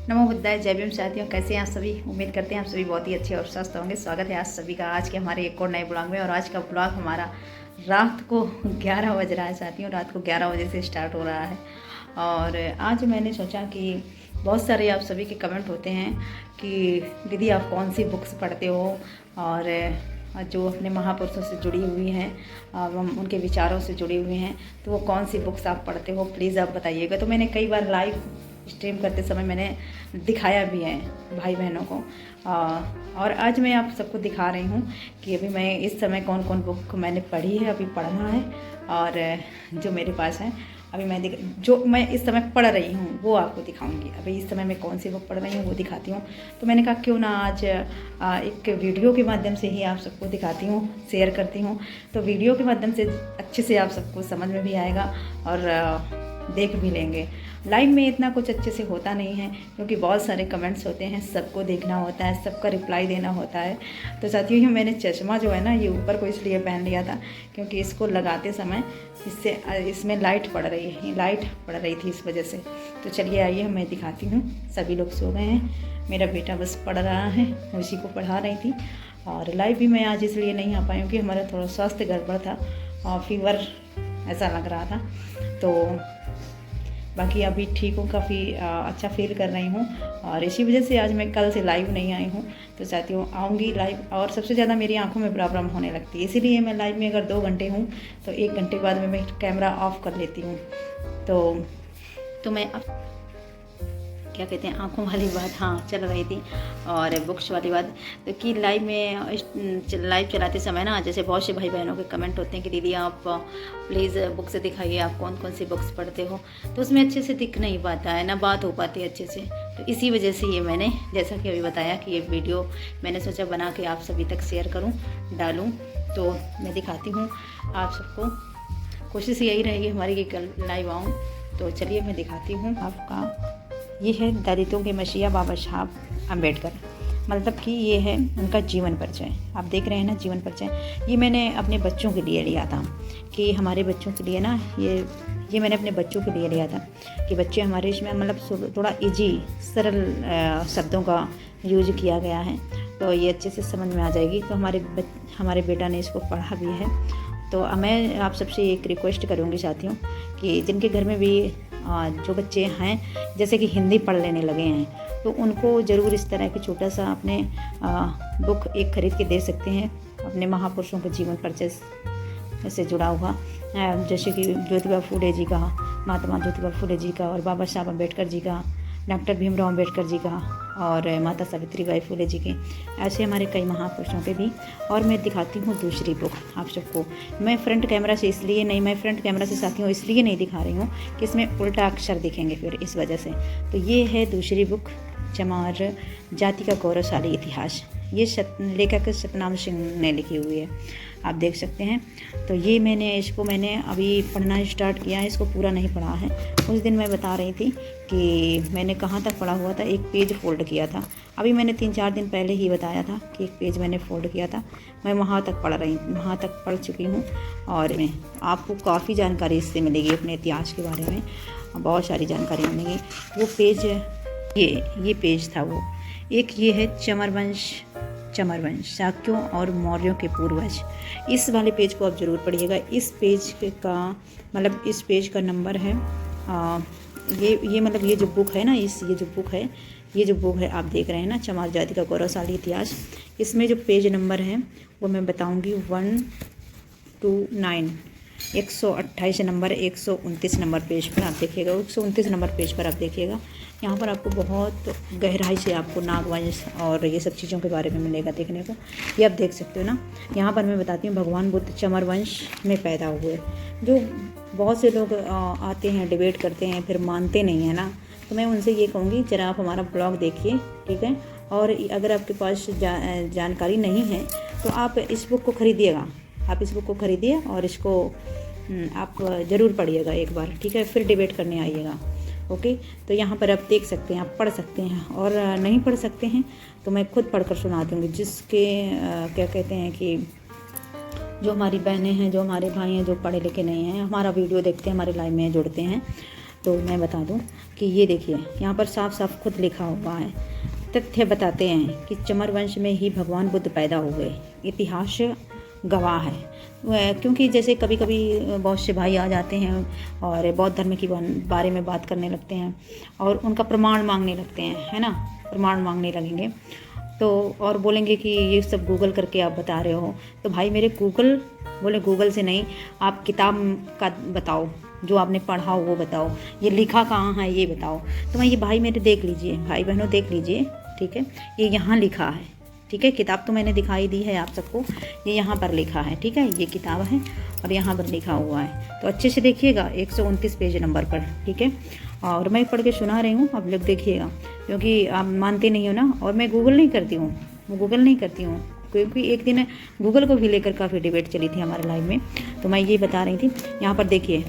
नमो बुद्धाय, जय भीम साथियों। कैसे हैं आप सभी? उम्मीद करते हैं आप सभी बहुत ही अच्छे और स्वस्थ होंगे। स्वागत है आज सभी का आज के हमारे एक और नए ब्लॉग में। और आज का ब्लॉग हमारा रात को 11 बज रहा है साथियों। रात को 11 बजे से स्टार्ट हो रहा है। और आज मैंने सोचा कि बहुत सारे आप सभी के कमेंट होते हैं कि दीदी आप कौन सी बुक्स पढ़ते हो, और जो अपने महापुरुषों से जुड़ी हुई हैं, उनके विचारों से जुड़ी हुई हैं, तो वो कौन सी बुक्स आप पढ़ते हो, प्लीज़ आप बताइएगा। तो मैंने कई बार लाइव स्ट्रीम करते समय मैंने दिखाया भी है भाई बहनों को, और आज मैं आप सबको दिखा रही हूँ कि अभी मैं इस समय कौन कौन बुक मैंने पढ़ी है, अभी पढ़ना है, और जो मेरे पास है अभी जो मैं इस समय पढ़ रही हूँ वो आपको दिखाऊंगी। अभी इस समय मैं कौन सी बुक पढ़ रही हूँ वो दिखाती हूँ। तो मैंने कहा क्यों ना आज एक वीडियो के माध्यम से ही आप सबको दिखाती हूँ, शेयर करती हूँ। तो वीडियो के माध्यम से अच्छे से आप सबको समझ में भी आएगा और देख भी लेंगे। लाइव में इतना कुछ अच्छे से होता नहीं है क्योंकि बहुत सारे कमेंट्स होते हैं, सबको देखना होता है, सबका रिप्लाई देना होता है। तो साथियों ये मैंने चश्मा जो है ना ये ऊपर को इसलिए पहन लिया था क्योंकि इसको लगाते समय इसमें लाइट पड़ रही है, लाइट पड़ रही थी इस वजह से। तो चलिए आइए मैं दिखाती हूँ। सभी लोग सो गए हैं, मेरा बेटा बस पढ़ रहा है, उसी को पढ़ा रही थी। और लाइव भी मैं आज इसलिए नहीं आ पाई क्योंकि हमारा थोड़ा स्वास्थ्य गड़बड़ था और फीवर ऐसा लग रहा था। तो बाकी अभी ठीक हूँ, काफ़ी अच्छा फील कर रही हूँ। और इसी वजह से आज मैं कल से लाइव नहीं आई हूँ। तो चाहती आऊँगी लाइव। और सबसे ज़्यादा मेरी आंखों में प्रॉब्लम होने लगती है, इसीलिए मैं लाइव में अगर 2 घंटे हूँ तो 1 घंटे बाद में मैं कैमरा ऑफ कर लेती हूँ। तो मैं अब क्या कहते हैं, आंखों वाली बात हाँ चल रही थी, और बुक्स वाली बात। तो कि लाइव में लाइव चलाते समय ना जैसे बहुत से भाई बहनों के कमेंट होते हैं कि दीदी आप प्लीज़ बुक्स दिखाइए, आप कौन कौन सी बुक्स पढ़ते हो। तो उसमें अच्छे से दिख नहीं पाता है ना, बात हो पाती है अच्छे से। तो इसी वजह से ये मैंने जैसा कि अभी बताया कि ये वीडियो मैंने सोचा बना के आप सभी तक शेयर करूँ, डालूँ। तो मैं दिखाती हूँ आप सबको। कोशिश यही रहेगी हमारी कि कल लाइव आऊँ। तो चलिए मैं दिखाती हूँ आपका। ये है दलितों के मसीहा बाबा साहब अम्बेडकर, मतलब कि ये है उनका जीवन परिचय। आप देख रहे हैं ना, जीवन परिचय। ये मैंने अपने बच्चों के लिए लिया था कि हमारे बच्चों के लिए ना ये मैंने अपने बच्चों के लिए लिया था कि बच्चे हमारे इसमें मतलब थोड़ा इजी सरल शब्दों का यूज किया गया है, तो ये अच्छे से समझ में आ जाएगी। तो हमारे बेटा ने इसको पढ़ा भी है। तो मैं आप सबसे एक रिक्वेस्ट करूँगी साथियों कि जिनके घर में भी जो बच्चे हैं जैसे कि हिंदी पढ़ लेने लगे हैं, तो उनको ज़रूर इस तरह के छोटा सा अपने बुक एक खरीद के दे सकते हैं अपने महापुरुषों के जीवन परिचय से जुड़ा हुआ, जैसे कि ज्योतिबा फूले जी का, महात्मा ज्योतिबा फूले जी का, और बाबा साहब अम्बेडकर जी का, डॉक्टर भीमराव अम्बेडकर जी का, और माता सावित्रीबाई फूले जी के। ऐसे हमारे कई महापुरुषों के भी। और मैं दिखाती हूँ दूसरी बुक आप सबको। मैं फ्रंट कैमरा से साथियों इसलिए नहीं दिखा रही हूँ कि इसमें उल्टा अक्षर दिखेंगे फिर, इस वजह से। तो ये है दूसरी बुक, चमार जाति का गौरवशाली इतिहास। ये लेखक सतनाम सिंह ने लिखी हुई है, आप देख सकते हैं। तो ये मैंने अभी पढ़ना स्टार्ट किया है, इसको पूरा नहीं पढ़ा है। उस दिन मैं बता रही थी कि मैंने कहाँ तक पढ़ा हुआ था, एक पेज फोल्ड किया था। अभी मैंने 3-4 दिन पहले ही बताया था कि एक पेज मैंने फोल्ड किया था। मैं वहाँ तक पढ़ चुकी हूँ। और आपको काफ़ी जानकारी इससे मिलेगी, अपने इतिहास के बारे में बहुत सारी जानकारी मिलेगी। वो पेज ये पेज था वो। एक ये है चमरवंश शाक्यों और मौर्यों के पूर्वज। इस वाले पेज को आप ज़रूर पढ़िएगा। इस पेज का नंबर है ये मतलब ये जो बुक है ना, ये जो बुक है आप देख रहे हैं ना, चमार जाति का गौरवशाली इतिहास। इसमें जो पेज नंबर है वो मैं बताऊंगी 129 128 नंबर 129 नंबर पेज पर आप देखिएगा। 129 नंबर पेज पर आप देखिएगा। यहाँ पर आपको बहुत गहराई से आपको नागवंश और ये सब चीज़ों के बारे में मिलेगा देखने को। ये आप देख सकते हो ना। यहाँ पर मैं बताती हूँ भगवान बुद्ध चमरवंश में पैदा हुए। जो बहुत से लोग आते हैं, डिबेट करते हैं, फिर मानते नहीं है ना। तो मैं उनसे ये कहूँगी जरा आप हमारा ब्लॉग देखिए, ठीक है। और अगर आपके पास जानकारी नहीं है तो आप इस बुक को खरीदिएगा। आप इस बुक को खरीदिए और इसको आप ज़रूर पढ़िएगा एक बार, ठीक है। फिर डिबेट करने आइएगा, ओके। तो यहाँ पर आप देख सकते हैं, आप पढ़ सकते हैं। और नहीं पढ़ सकते हैं तो मैं खुद पढ़कर सुना दूँगी। जिसके क्या कहते हैं कि जो हमारी बहनें हैं, जो हमारे भाई हैं, जो पढ़े लिखे नहीं हैं, हमारा वीडियो देखते हैं, हमारे लाइव में जुड़ते हैं, तो मैं बता दूं कि ये देखिए यहाँ पर साफ साफ खुद लिखा हुआ है। तथ्य बताते हैं कि चमर वंश में ही भगवान बुद्ध पैदा हुए, इतिहास गवाह है। क्योंकि जैसे कभी कभी बहुत से भाई आ जाते हैं और बौद्ध धर्म की बारे में बात करने लगते हैं और उनका प्रमाण मांगने लगते हैं, है ना, प्रमाण मांगने लगेंगे तो और बोलेंगे कि ये सब गूगल करके आप बता रहे हो। तो भाई मेरे गूगल से नहीं, आप किताब का बताओ, जो आपने पढ़ा हो वो बताओ, ये लिखा कहाँ है ये बताओ। तो मैं ये भाई मेरे देख लीजिए, भाई बहनों देख लीजिए, ठीक है, ये यहाँ लिखा है, ठीक है। किताब तो मैंने दिखाई दी है आप सबको, ये यहाँ पर लिखा है, ठीक है, ये किताब है और यहाँ पर लिखा हुआ है। तो अच्छे से देखिएगा 129 पेज नंबर पर, ठीक है। और मैं पढ़ के सुना रही हूँ, आप लोग देखिएगा, क्योंकि आप मानते नहीं हो ना। और मैं गूगल नहीं करती हूँ, क्योंकि एक दिन गूगल को भी लेकर काफ़ी डिबेट चली थी हमारे लाइव में। तो मैं ये बता रही थी, यहाँ पर देखिए,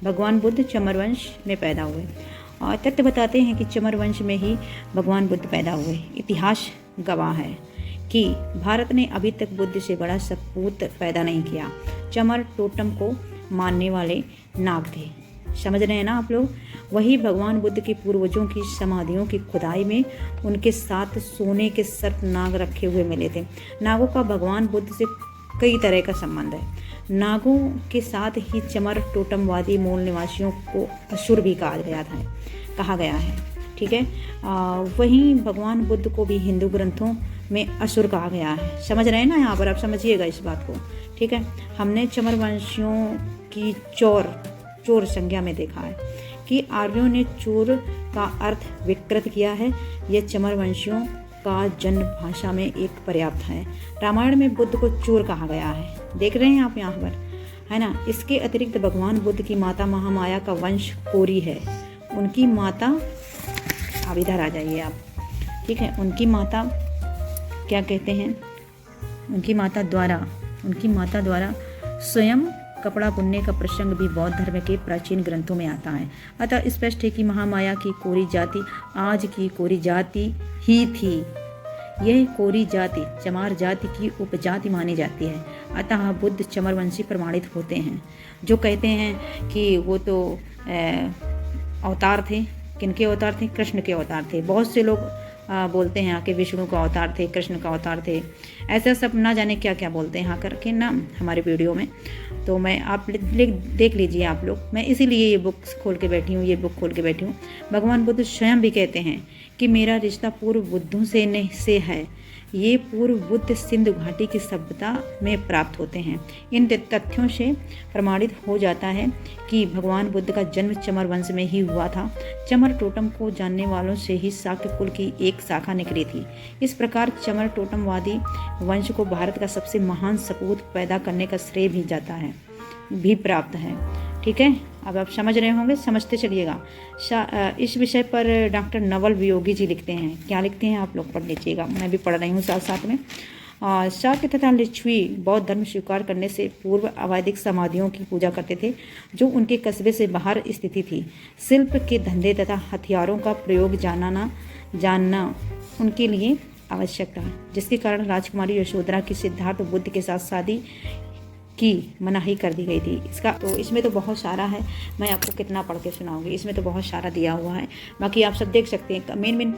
भगवान बुद्ध चमर वंश में पैदा हुए और तथ्य बताते हैं कि चमर वंश में ही भगवान बुद्ध पैदा हुए, इतिहास गवाह है कि भारत ने अभी तक बुद्ध से बड़ा सपूत पैदा नहीं किया। चमर टोटम को मानने वाले नाग थे, समझ रहे हैं ना आप लोग। वही भगवान बुद्ध के पूर्वजों की समाधियों की खुदाई में उनके साथ सोने के सर्प नाग रखे हुए मिले थे। नागों का भगवान बुद्ध से कई तरह का संबंध है। नागों के साथ ही चमर टोटमवादी मूल निवासियों को असुर भी कहा गया है, ठीक है। वहीं भगवान बुद्ध को भी हिंदू ग्रंथों में असुर कहा गया है। समझ रहे हैं ना, यहाँ पर आप समझिएगा इस बात को, ठीक है। हमने चमर वंशियों की चोर संज्ञा में देखा है कि आर्यों ने चोर का अर्थ विकृत किया है। यह चमर वंशियों का जन्म भाषा में एक पर्याप्त है। रामायण में बुद्ध को चोर कहा गया है, देख रहे हैं आप यहाँ पर, है ना। इसके अतिरिक्त भगवान बुद्ध की माता महामाया का वंश कोरी है। उनकी माता, अब इधर आ जाइए आप, ठीक है, उनकी माता क्या कहते हैं, उनकी माता द्वारा स्वयं कपड़ा बुनने का प्रसंग भी बौद्ध धर्म के प्राचीन ग्रंथों में आता है। अतः स्पष्ट है कि महामाया की कोरी जाति आज की कोरी जाति ही थी। यह कोरी जाति चमार जाति की उपजाति मानी जाती है। अतः बुद्ध चमरवंशी प्रमाणित होते हैं। जो कहते हैं कि वो तो अवतार थे, किनके अवतार थे? कृष्ण के अवतार थे। बहुत से लोग बोलते हैं कि विष्णु का अवतार थे, कृष्ण का अवतार थे, ऐसा सब ना जाने क्या क्या बोलते हैं करके ना हमारे वीडियो में। तो मैं आप देख लीजिए आप लोग, मैं इसीलिए ये बुक खोल के बैठी हूँ। भगवान बुद्ध स्वयं भी कहते हैं कि मेरा रिश्ता पूर्व बुद्धों से है। ये पूर्व बुद्ध सिंधु घाटी की सभ्यता में प्राप्त होते हैं। इन तथ्यों से प्रमाणित हो जाता है कि भगवान बुद्ध का जन्म चमर वंश में ही हुआ था। चमर टोटम को जानने वालों से ही शाक्य कुल की एक शाखा निकली थी। इस प्रकार चमर टोटमवादी वंश को भारत का सबसे महान सपूत पैदा करने का श्रेय भी प्राप्त है। ठीक है, अब आप समझ रहे होंगे, समझते चलिएगा। इस विषय पर डॉक्टर नवल वियोगी जी लिखते हैं। क्या लिखते हैं आप लोग पढ़ लीजिएगा, मैं भी पढ़ रही हूँ साथ साथ में। शाक्य तथा लिच्छवी बौद्ध धर्म स्वीकार करने से पूर्व अवैदिक समाधियों की पूजा करते थे, जो उनके कस्बे से बाहर स्थिति थी। शिल्प के धंधे तथा हथियारों का प्रयोग जानना उनके लिए आवश्यक था, जिसके कारण राजकुमारी यशोधरा की सिद्धार्थ बुद्ध के साथ शादी की मनाही कर दी गई थी। इसमें तो बहुत सारा है, मैं आपको कितना पढ़ के सुनाऊंगी, इसमें तो बहुत सारा दिया हुआ है। बाकी आप सब देख सकते हैं। मेन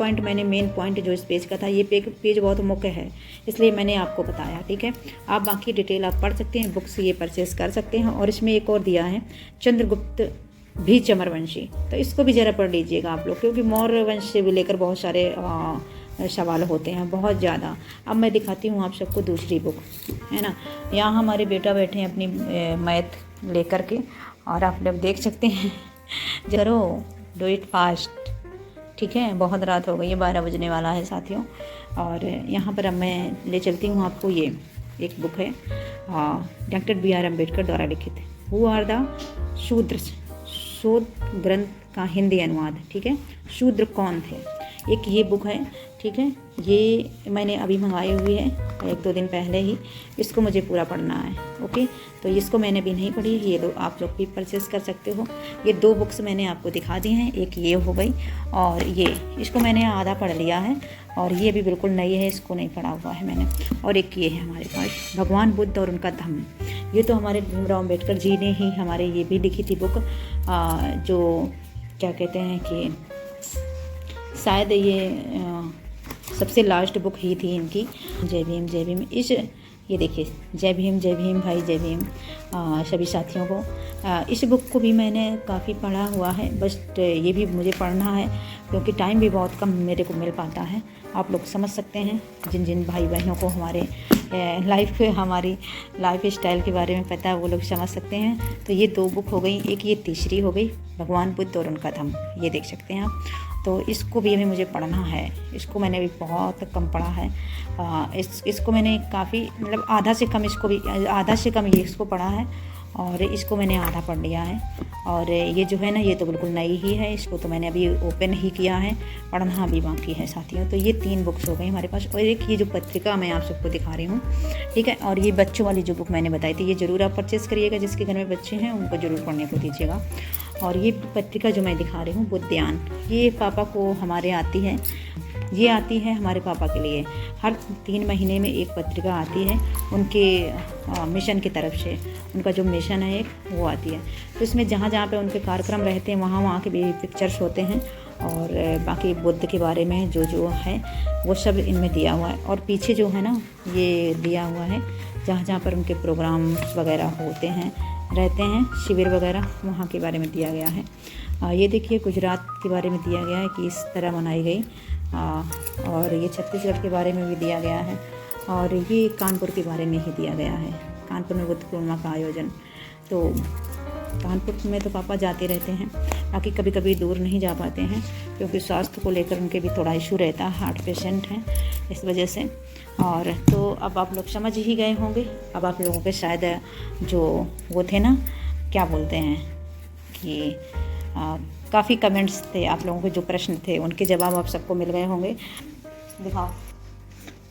पॉइंट जो इस पेज का था, ये पेज बहुत मुख्य है, इसलिए मैंने आपको बताया। ठीक है, आप बाकी डिटेल आप पढ़ सकते हैं, बुक से ये परचेस कर सकते हैं। और इसमें एक और दिया है, चंद्रगुप्त भी चमरवंशी, तो इसको भी ज़रा पढ़ लीजिएगा आप लोग, क्योंकि मौर्य वंश से भी लेकर बहुत सारे सवाल होते हैं, बहुत ज़्यादा। अब मैं दिखाती हूँ आप सबको दूसरी बुक, है ना। यहाँ हमारे बेटा बैठे हैं अपनी मैथ लेकर के, और आप लोग देख सकते हैं। करो, डू इट फास्ट। ठीक है, बहुत रात हो गई है, 12 बजने वाला है साथियों। और यहाँ पर अब मैं ले चलती हूँ आपको, ये एक बुक है डॉक्टर BR अम्बेडकर द्वारा लिखित, हु आर द शूद्र ग्रंथ का हिंदी अनुवाद। ठीक है, शूद्र कौन थे, एक ये बुक है। ठीक है, ये मैंने अभी मंगाई हुई है 1-2 दिन पहले ही, इसको मुझे पूरा पढ़ना है। ओके, तो इसको मैंने भी नहीं पढ़ी, ये दो आप लोग भी परचेस कर सकते हो। ये 2 बुक्स मैंने आपको दिखा दी हैं, एक ये हो गई और इसको मैंने आधा पढ़ लिया है, और ये भी बिल्कुल नई है, इसको नहीं पढ़ा हुआ है मैंने। और एक ये है हमारे पास, भगवान बुद्ध और उनका धम्म। ये तो हमारे भीमराव अम्बेडकर जी ने ही हमारे ये भी लिखी थी बुक, जो क्या कहते हैं कि शायद ये सबसे लास्ट बुक ही थी इनकी, जय भीम जय भीम। ये देखिए, जय भीम भाई जय भीम सभी साथियों को। इस बुक को भी मैंने काफ़ी पढ़ा हुआ है, बस ये भी मुझे पढ़ना है क्योंकि टाइम भी बहुत कम मेरे को मिल पाता है। आप लोग समझ सकते हैं, जिन जिन भाई बहनों को हमारी लाइफ स्टाइल के बारे में पता है वो लोग समझ सकते हैं। तो ये 2 बुक हो गई, एक ये तीसरी हो गई, भगवान बुद्ध और उनका धम्म, ये देख सकते हैं आप। तो इसको भी अभी मुझे पढ़ना है, इसको मैंने भी बहुत कम पढ़ा है। इसको मैंने काफ़ी मतलब आधा से कम ये इसको पढ़ा है और इसको मैंने आधा पढ़ लिया है। और ये जो है ना, ये तो बिल्कुल नई ही है, इसको तो मैंने अभी ओपन ही किया है, पढ़ना अभी बाकी है साथियों। तो ये 3 बुक्स हो गई हमारे पास। और एक ये जो पत्रिका मैं आप सबको दिखा रही हूँ, ठीक है। और ये बच्चों वाली जो बुक मैंने बताई थी, ये ज़रूर आप परचेज़ करिएगा, जिसके घर में बच्चे हैं उनको ज़रूर पढ़ने को दीजिएगा। और ये पत्रिका जो मैं दिखा रही हूँ, बुद्धियान, ये पापा को हमारे आती है, ये आती है हमारे पापा के लिए। हर 3 महीने में एक पत्रिका आती है उनके मिशन की तरफ से, उनका जो मिशन है एक वो आती है। तो इसमें जहाँ जहाँ पे उनके कार्यक्रम रहते हैं वहाँ के भी पिक्चर्स होते हैं और बाकी बुद्ध के बारे में जो है वो सब इनमें दिया हुआ है। और पीछे जो है ना, ये दिया हुआ है जहाँ जहाँ पर उनके प्रोग्राम वगैरह होते हैं, रहते हैं, शिविर वगैरह, वहाँ के बारे में दिया गया है। ये देखिए, गुजरात के बारे में दिया गया है कि इस तरह मनाई गई। और ये छत्तीसगढ़ के बारे में भी दिया गया है और ये कानपुर के बारे में ही दिया गया है, कानपुर में बुद्ध पूर्णिमा का आयोजन। तो कानपुर में तो पापा जाते रहते हैं, बाकी कभी कभी दूर नहीं जा पाते हैं क्योंकि स्वास्थ्य को लेकर उनके भी थोड़ा इशू रहता है, हार्ट पेशेंट हैं इस वजह से। और तो अब आप लोग समझ ही गए होंगे। अब आप लोगों के शायद जो वो थे ना, क्या बोलते हैं कि काफ़ी कमेंट्स थे, आप लोगों के जो प्रश्न थे उनके जवाब आप सबको मिल गए होंगे। दिखाओ,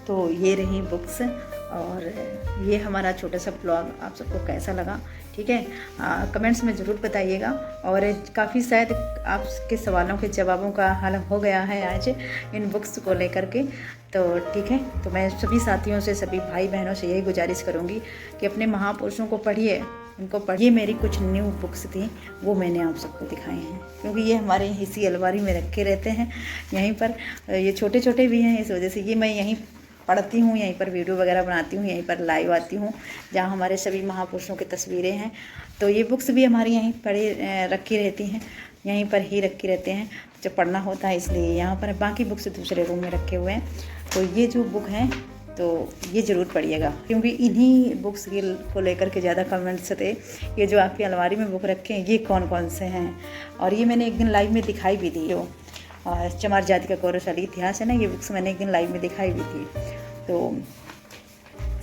तो ये रही बुक्स और ये हमारा छोटा सा ब्लॉग आप सबको कैसा लगा, ठीक है। कमेंट्स में ज़रूर बताइएगा। और काफ़ी शायद आपके सवालों के जवाबों का हल हो गया है आज इन बुक्स को लेकर के, तो ठीक है। तो मैं सभी साथियों से, सभी भाई बहनों से यही गुजारिश करूँगी कि अपने महापुरुषों को पढ़िए, उनको पढ़िए। मेरी कुछ न्यू बुक्स थी वो मैंने आप सबको दिखाई हैं क्योंकि ये हमारे इसी अलमारी में रखे रहते हैं यहीं पर। ये छोटे छोटे भी हैं, इस वजह से ये मैं यहीं पढ़ती हूँ, यहीं पर वीडियो वगैरह बनाती हूँ, यहीं पर लाइव आती हूँ जहाँ हमारे सभी महापुरुषों की तस्वीरें हैं। तो ये बुक्स भी हमारी यहीं रखी रहती हैं, यहीं पर ही रखी रहते हैं जब पढ़ना होता है, इसलिए यहाँ पर। बाकी बुक्स दूसरे रूम में रखे हुए हैं। तो ये जो बुक है तो ये ज़रूर पढ़िएगा क्योंकि इन्हीं बुक्स को लेकर के ज़्यादा कमेंट्स थे। ये जो आपकी अलमारी में बुक रखे हैं ये कौन कौन से हैं। और ये मैंने एक दिन लाइव में दिखाई भी दी, जो चमार जाति का गौरवशाली इतिहास है ना, ये बुक्स मैंने एक दिन लाइव में दिखाई भी थी। तो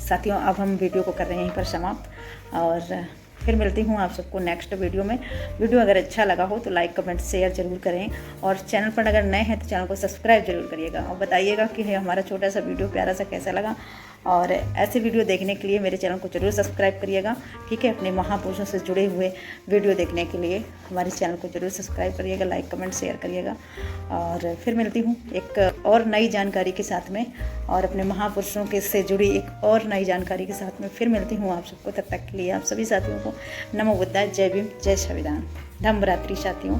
साथियों, अब हम वीडियो को कर रहे हैं यहीं पर समाप्त और फिर मिलती हूँ आप सबको नेक्स्ट वीडियो में। वीडियो अगर अच्छा लगा हो तो लाइक कमेंट शेयर ज़रूर करें और चैनल पर अगर नए हैं तो चैनल को सब्सक्राइब जरूर करिएगा और बताइएगा कि हमारा छोटा सा वीडियो प्यारा सा कैसा लगा। और ऐसे वीडियो देखने के लिए मेरे चैनल को जरूर सब्सक्राइब करिएगा, ठीक है। अपने महापुरुषों से जुड़े हुए वीडियो देखने के लिए हमारे चैनल को जरूर सब्सक्राइब करिएगा, लाइक कमेंट शेयर करिएगा। और फिर मिलती हूँ एक और नई जानकारी के साथ में और अपने महापुरुषों के से जुड़ी एक और नई जानकारी के साथ में फिर मिलती हूँ आप सबको। तब तक के लिए आप सभी साथियों को नमो बुद्धाय, जय भीम, जय संविधान, धम्म रात्रि साथियों।